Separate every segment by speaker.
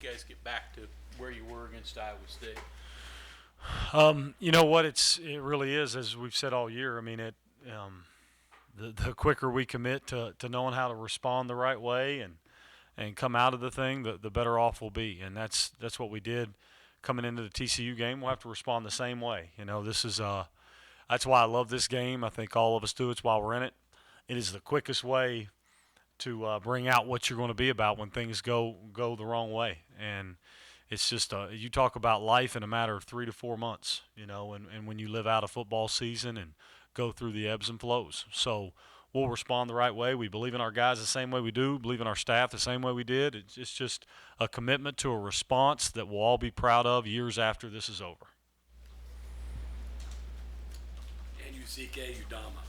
Speaker 1: you guys get back to where you were against Iowa State?
Speaker 2: You know what? It really is, as we've said all year. I mean, the quicker we commit to knowing how to respond the right way and come out of the thing, the better off we'll be. And that's what we did coming into the TCU game. We'll have to respond the same way. This is that's why I love this game. I think all of us do. It's why we're in it. It is the quickest way to bring out what you're going to be about when things go the wrong way. And it's just you talk about life in a matter of 3 to 4 months, and when you live out a football season and go through the ebbs and flows. So we'll respond the right way. We believe in our guys the same way we do, believe in our staff the same way we did. It's just a commitment to a response that we'll all be proud of years after this is over.
Speaker 3: And Uzike Udama.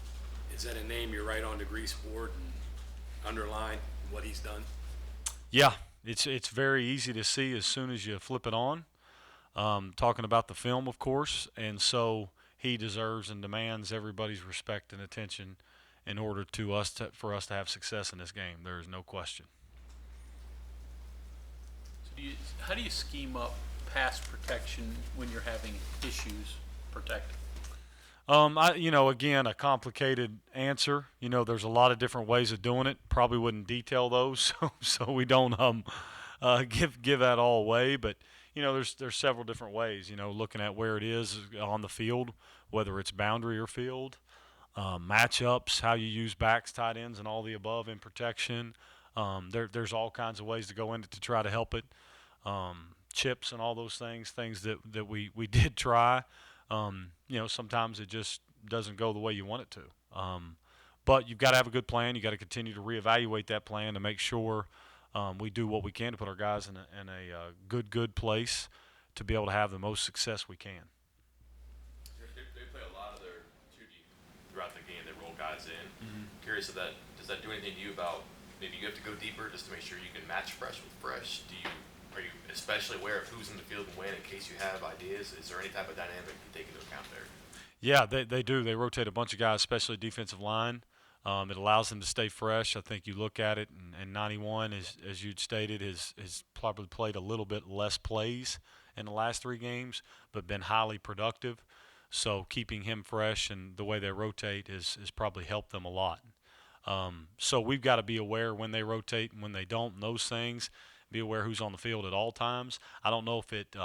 Speaker 3: Is that a name you write on the grease board and underline what he's done?
Speaker 2: Yeah, it's very easy to see as soon as you flip it on. Talking about the film, of course, and so he deserves and demands everybody's respect and attention in order for us to have success in this game. There is no question.
Speaker 1: So how do you scheme up pass protection when you're having issues protecting?
Speaker 2: Again, a complicated answer. There's a lot of different ways of doing it. Probably wouldn't detail those, so we don't give that all away. But there's several different ways. Looking at where it is on the field, whether it's boundary or field, matchups, how you use backs, tight ends, and all the above in protection. There's all kinds of ways to go into to try to help it. Chips and all those things that we did try. Sometimes it just doesn't go the way you want it to. But you've got to have a good plan. You've got to continue to reevaluate that plan to make sure we do what we can to put our guys in a good place to be able to have the most success we can.
Speaker 4: They play a lot of their 2 deep throughout the game. They roll guys in. Curious if that does that do anything to you about maybe you have to go deeper just to make sure you can match fresh with fresh? Are you especially aware of who's in the field and when in case you have ideas? Is there any type of dynamic you take into account there?
Speaker 2: Yeah, they do. They rotate a bunch of guys, especially defensive line. It allows them to stay fresh. I think you look at it, and 91, as you'd stated, has probably played a little bit less plays in the last 3 games, but been highly productive. So keeping him fresh and the way they rotate has probably helped them a lot. So we've got to be aware when they rotate and when they don't, and those things. Be aware who's on the field at all times. I don't know if it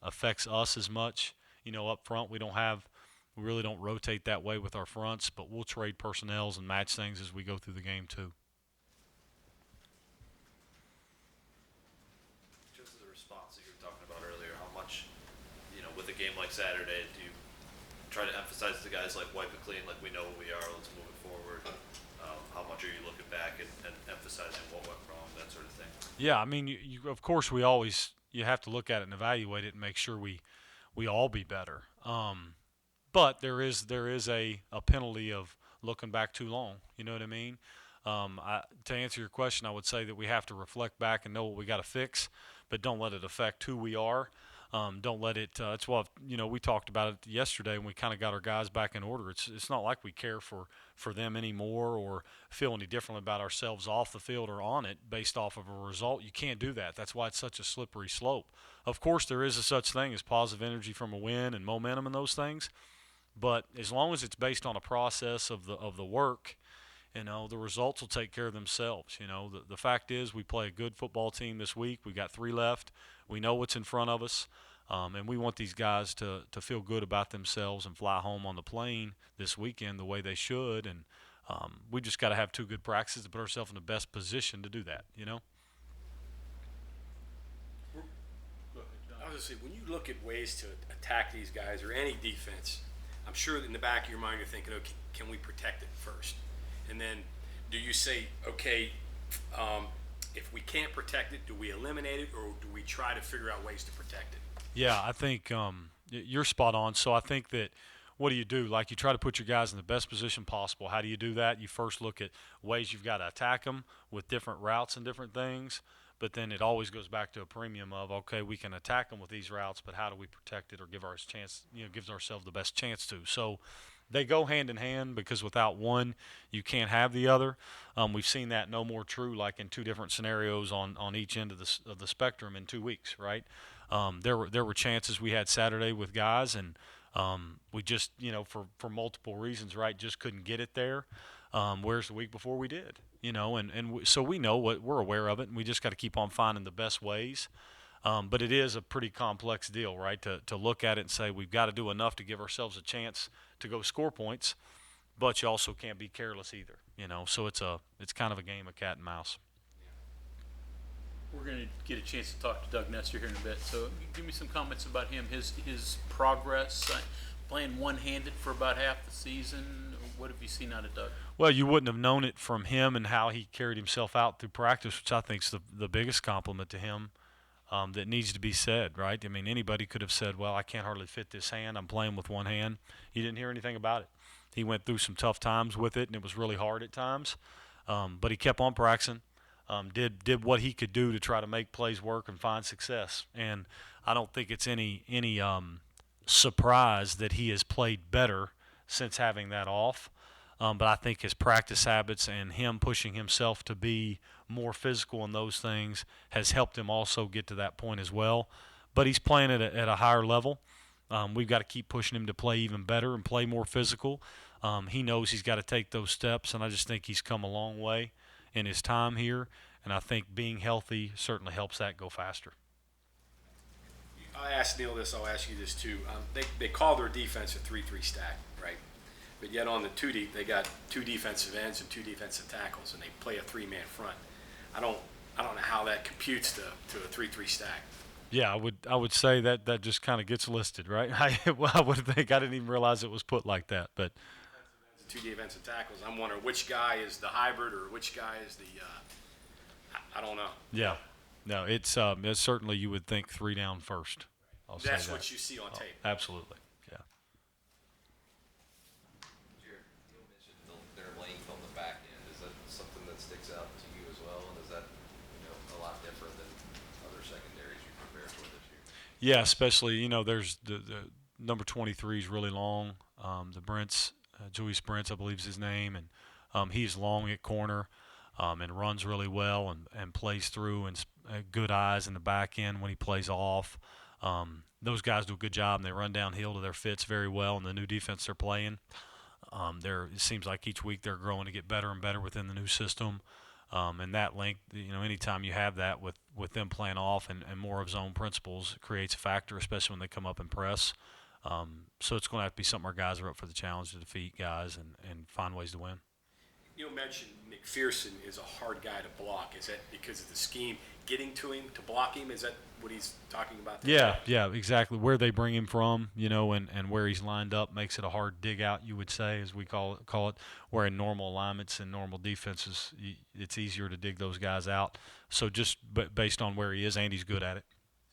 Speaker 2: affects us as much. Up front, we really don't rotate that way with our fronts, but we'll trade personnels and match things as we go through the game too.
Speaker 5: Just as a response that you were talking about earlier, how much, with a game like Saturday, do you try to emphasize to guys like wipe it clean, like we know who we are, let's move it forward? How much are you looking back and emphasizing what went wrong, that sort of thing?
Speaker 2: Yeah, I mean, of course you have to look at it and evaluate it and make sure we all be better. But there is a penalty of looking back too long. You know what I mean? To answer your question, I would say that we have to reflect back and know what we got to fix, but don't let it affect who we are. Don't let it. That's what we talked about it yesterday when we kind of got our guys back in order. It's not like we care for them anymore or feel any differently about ourselves off the field or on it based off of a result. You can't do that. That's why it's such a slippery slope. Of course, there is a such thing as positive energy from a win and momentum and those things. But as long as it's based on a process of the work, the results will take care of themselves. The fact is we play a good football team this week. We got 3 left. We know what's in front of us, and we want these guys to feel good about themselves and fly home on the plane this weekend the way they should. And we just got to have 2 good practices to put ourselves in the best position to do that.
Speaker 3: I was going to say, when you look at ways to attack these guys or any defense, I'm sure that in the back of your mind you're thinking, okay, can we protect it first? And then do you say, okay, if we can't protect it, do we eliminate it, or do we try to figure out ways to protect it?
Speaker 2: Yeah, I think you're spot on. So I think that what do you do? Like you try to put your guys in the best position possible. How do you do that? You first look at ways you've got to attack them with different routes and different things. But then it always goes back to a premium of, okay, we can attack them with these routes, but how do we protect it or gives ourselves the best chance to? So they go hand in hand because without one, you can't have the other. We've seen that no more true, like in two different scenarios on each end of the spectrum in 2 weeks, right? There were chances we had Saturday with guys, and we just for multiple reasons, right, just couldn't get it there. Whereas the week before we did, so we know what we're aware of it, and we just got to keep on finding the best ways. But it is a pretty complex deal, right? To look at it and say we've got to do enough to give ourselves a chance to go score points, but you also can't be careless either, So it's kind of a game of cat and mouse.
Speaker 1: We're going to get a chance to talk to Doug Nestor here in a bit. So give me some comments about him, his progress, playing one-handed for about half the season. What have you seen out of Doug?
Speaker 2: Well, you wouldn't have known it from him and how he carried himself out through practice, which I think is the biggest compliment to him. That needs to be said, right? I mean, anybody could have said, well, I can't hardly fit this hand. I'm playing with one hand. You didn't hear anything about it. He went through some tough times with it, and it was really hard at times. But he kept on practicing, did what he could do to try to make plays work and find success. And I don't think it's any surprise that he has played better since having that off. But I think his practice habits and him pushing himself to be more physical in those things has helped him also get to that point as well. But he's playing at a higher level. We've got to keep pushing him to play even better and play more physical. He knows he's got to take those steps, and I just think he's come a long way in his time here. And I think being healthy certainly helps that go faster.
Speaker 3: I asked Neil this, I'll ask you this too. They call their defense a 3-3 stack, right? But yet on the 2 deep, they got 2 defensive ends and 2 defensive tackles, and they play a 3-man front. I don't know how that computes to a 3-3 stack.
Speaker 2: Yeah, I would say that just kind of gets listed, right? I would think I didn't even realize it was put like that, but
Speaker 3: 2 defensive tackles. I'm wondering which guy is the hybrid or which guy is the I don't know.
Speaker 2: yeah, no, it's certainly you would think 3 down first.
Speaker 3: That's what you see on tape.
Speaker 2: Absolutely, yeah.
Speaker 4: Jared, you mentioned their length on the back end. Is that something that sticks out to you as well? And is that a lot different than other secondaries you prepared for this year?
Speaker 2: Yeah, especially there's the number 23 is really long. The Brents, Julius Brents, I believe is his name, and he's long at corner. And runs really well and plays through and good eyes in the back end when he plays off. Those guys do a good job, and they run downhill to their fits very well in the new defense they're playing. It seems like each week they're growing to get better and better within the new system. And that length, anytime you have that with them playing off and more of zone principles, it creates a factor, especially when they come up and press. So it's going to have to be something our guys are up for the challenge to defeat guys and find ways to win.
Speaker 3: You mentioned McPherson is a hard guy to block. Is that because of the scheme getting to him to block him? Is that what he's talking about there?
Speaker 2: Yeah, exactly. Where they bring him from, and where he's lined up makes it a hard dig out, you would say, as we call it. Where in normal alignments and normal defenses, it's easier to dig those guys out. So just based on where he is, Andy's good at it.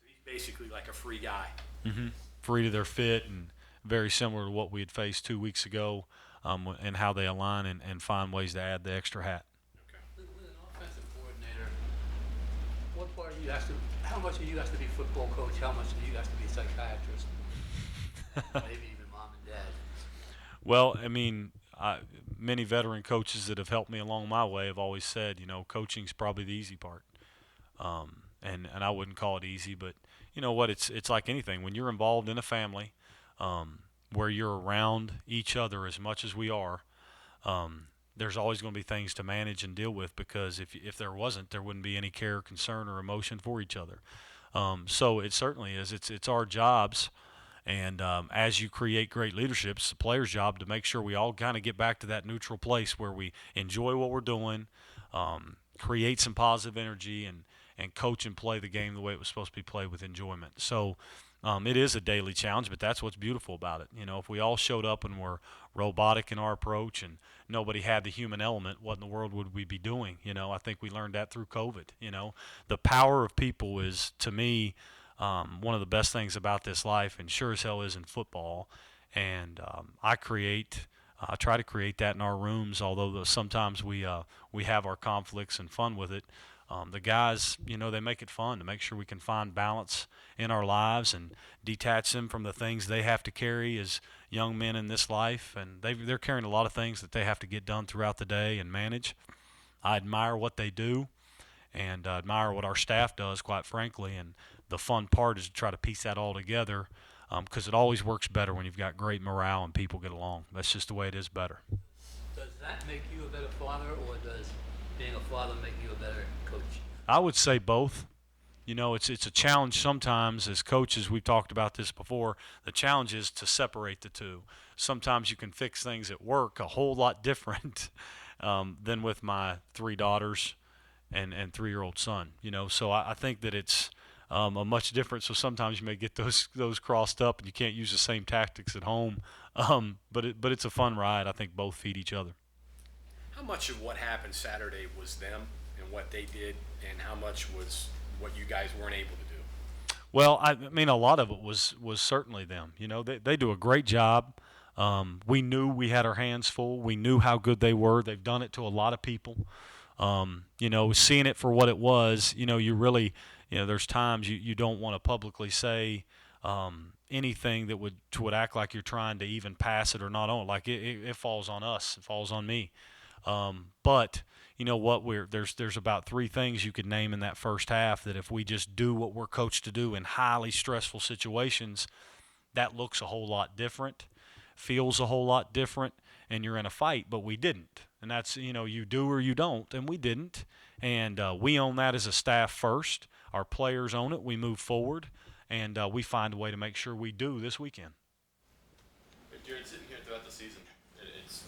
Speaker 3: So he's basically like a free guy.
Speaker 2: Mm-hmm. Free to their fit and very similar to what we had faced 2 weeks ago. And how they align and find ways to add the extra hat.
Speaker 6: With an offensive coordinator, what part of you has to, how much of you has to be football coach, how much of you has to be psychiatrist, maybe even mom and dad?
Speaker 2: Well, I mean, many veteran coaches that have helped me along my way have always said, coaching's probably the easy part. And I wouldn't call it easy, but you know what? It's like anything. When you're involved in a family, where you're around each other as much as we are, there's always going to be things to manage and deal with, because if there wasn't, there wouldn't be any care, concern, or emotion for each other. So it certainly is. It's our jobs, and as you create great leadership, it's the player's job to make sure we all kind of get back to that neutral place where we enjoy what we're doing, create some positive energy, and coach and play the game the way it was supposed to be played with enjoyment. So it is a daily challenge, but that's what's beautiful about it. If we all showed up and were robotic in our approach and nobody had the human element, what in the world would we be doing? I think we learned that through COVID. The power of people is, to me, one of the best things about this life, and sure as hell is in football. And I try to create that in our rooms, although sometimes we have our conflicts and fun with it. The guys, they make it fun to make sure we can find balance in our lives and detach them from the things they have to carry as young men in this life. And they're carrying a lot of things that they have to get done throughout the day and manage. I admire what they do, and admire what our staff does, quite frankly. And the fun part is to try to piece that all together, because it always works better when you've got great morale and people get along. That's just the way it is better.
Speaker 6: Does that make you a better father, or does being a father make you a better coach?
Speaker 2: I would say both. It's a challenge sometimes as coaches. We've talked about this before. The challenge is to separate the two. Sometimes you can fix things at work a whole lot different than with my 3 daughters and 3-year-old son. So I think that it's a much different. So sometimes you may get those crossed up, and you can't use the same tactics at home. But it's a fun ride. I think both feed each other.
Speaker 3: How much of what happened Saturday was them and what they did, and how much was what you guys weren't able to do?
Speaker 2: Well, I mean, a lot of it was certainly them. They do a great job. We knew we had our hands full. We knew how good they were. They've done it to a lot of people. Seeing it for what it was, you really, there's times you don't want to publicly say anything that would act like you're trying to even pass it or not on. Like it falls on us. It falls on me. But you know what? There's about 3 things you could name in that first half that if we just do what we're coached to do in highly stressful situations, that looks a whole lot different, feels a whole lot different, and you're in a fight. But we didn't, and that's you do or you don't, and we didn't, and we own that as a staff first. Our players own it. We move forward, and we find a way to make sure we do this weekend.
Speaker 4: Gerad, sitting here throughout the season,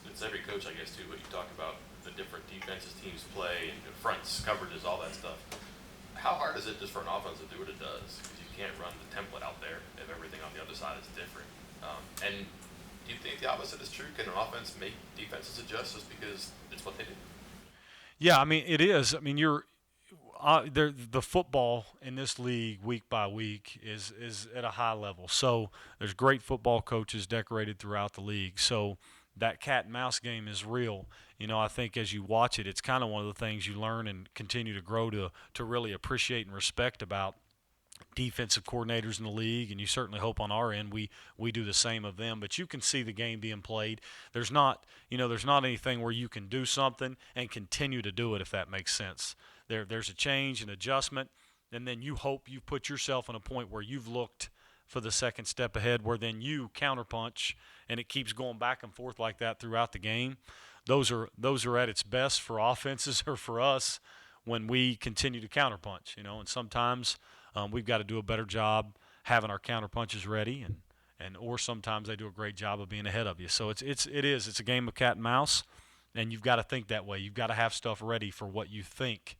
Speaker 4: it's every coach, I guess, too, but you talk about the different defenses teams play and the fronts, coverages, all that stuff. How hard is it just for an offense to do what it does? Because you can't run the template out there if everything on the other side is different. And do you think the opposite is true? Can an offense make defenses adjust just because it's what they do?
Speaker 2: Yeah, I mean, it is. I mean, the football in this league week by week is at a high level. So there's great football coaches decorated throughout the league. So that cat and mouse game is real. I think as you watch it, it's kind of one of the things you learn and continue to grow to really appreciate and respect about defensive coordinators in the league, and you certainly hope on our end we do the same of them. But you can see the game being played. There's not anything where you can do something and continue to do it, if that makes sense. There's a change, an adjustment, and then you hope you've put yourself in a point where you've looked for the second step ahead, where then you counterpunch, and it keeps going back and forth like that throughout the game. Those are at its best for offenses or for us when we continue to counterpunch, and sometimes we've got to do a better job having our counterpunches ready, or sometimes they do a great job of being ahead of you. So it's a game of cat and mouse, and you've got to think that way. You've got to have stuff ready for what you think,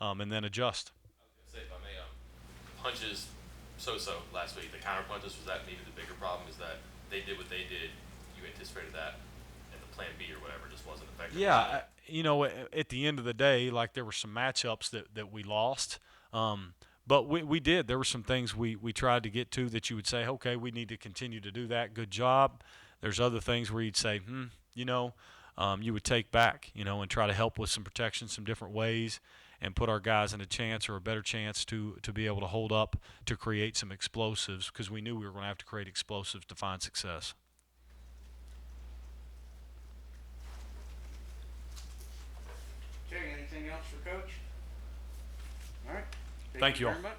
Speaker 2: and then adjust.
Speaker 4: I was going to say, if I may, punches so-so last week. The counter punches, was that maybe the bigger problem, is that they did what they did, you anticipated that, and the plan B or whatever just wasn't effective?
Speaker 2: Yeah, at the end of the day, like there were some matchups that we lost, but we did. There were some things we tried to get to that you would say, okay, we need to continue to do that. Good job. There's other things where you'd say, you would take back, and try to help with some protection, some different ways, and put our guys in a chance or a better chance to be able to hold up, to create some explosives, because we knew we were going to have to create explosives to find success.
Speaker 7: Okay, anything else for Coach? All right.
Speaker 2: Thank you all.
Speaker 7: Very much.